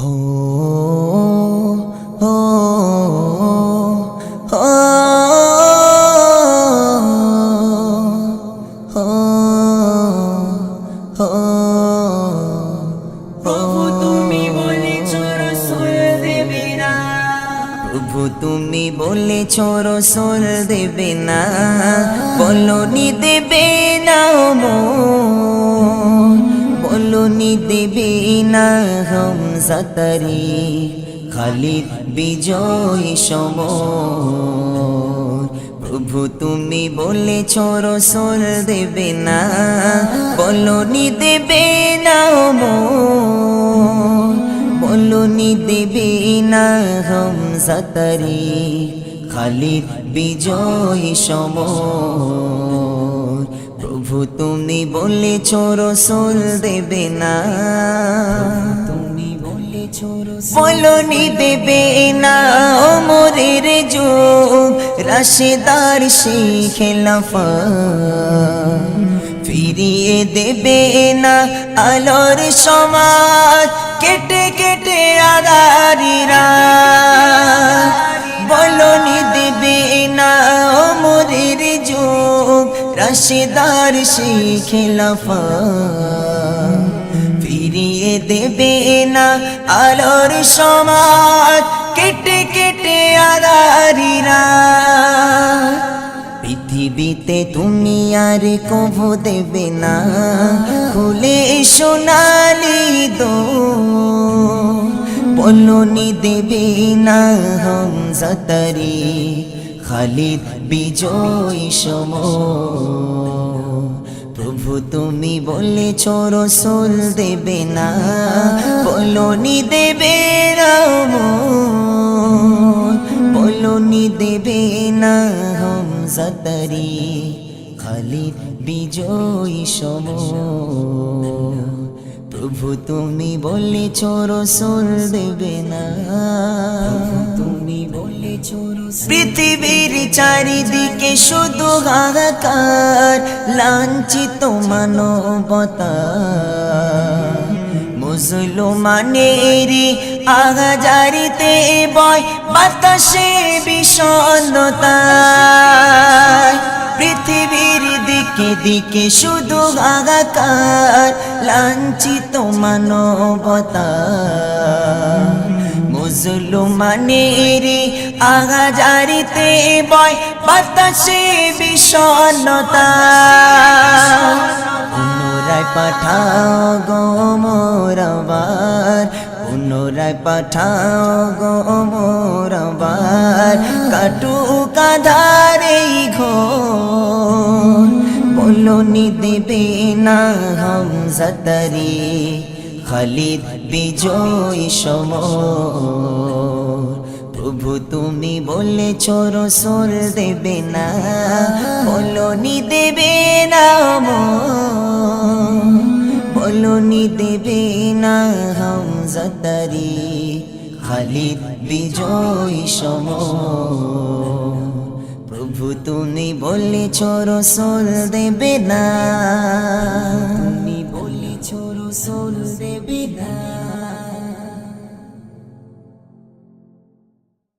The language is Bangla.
ও ও ও প্রভু তুমি বলেছ রাসূল দেবে না, প্রভু তুমি বলেছ রাসূল দেবে না, বলনি দেবে না বলনি দেবে না হামজা তারিখ খালিদ বিজয় সমর। প্রভু তুমি বলেছ রাসূল দেবে না, বলনি দেবে না বলনি দেবে না হামজা তারিখ খালিদ বিজয় সমর। প্রভু তুমি বলেছ রাসূল দেবে না, তুমি বলেছ বলনি দেবে না ওমরের যুগ রাশেদার সেই খেলাফত, ফিরিয়ে দেবে না আলোর সমাজ কেটে কেটে আধারিরা, বলনি দেবে না ওমরের যুগ রাশেদার সেই খেলাফত, ফিরিয়ে দেবে না আলোর সমাজ কেটে কেটে আধারিরা। পৃথিবীতে তুমি আর কভু দেবে না খুলে সোনালি দো, বলনি দেবে না হামজা তারিখ খালিদ বিজয় সমর। প্রভু তুমি বলেছ রাসূল দেবে না, বলনি দেবে না বলনি দেবে না হামজা তারিখ খালিদ বিজয় সমর। প্রভু তুমি বলেছ রাসূল দেবে না, তুমি বলেছ পৃথিবীর চারিদিকে শুধু হাহাকার লাঞ্ছিত মানবতা, মুসলমানের আহাজারিতে বয় বাতাসে বিষণ্ণতা, পৃথিবীর দিকে দিকে শুধু হাহাকার লাঞ্ছিত মানবতা, মুসলমানের আহাজারিতে বয় বাতাসে বিষণ্ণতা। পুনরায় পাঠাও গো মোর আবার, পুনরায় পাঠাও গো মোর আবার, কাটুক আঁধার এই ঘোর, বলনি দেবে না হামজা তারিখ খালিদ বিজয় সমর। প্রভু তুমি বলেছ রাসূল দেবে না, বলনি দেবে না বলনি দেবে না হামজা তারিখ খালিদ বিজয় সমর। প্রভু তুমি বলেছ রাসূল দেবে না।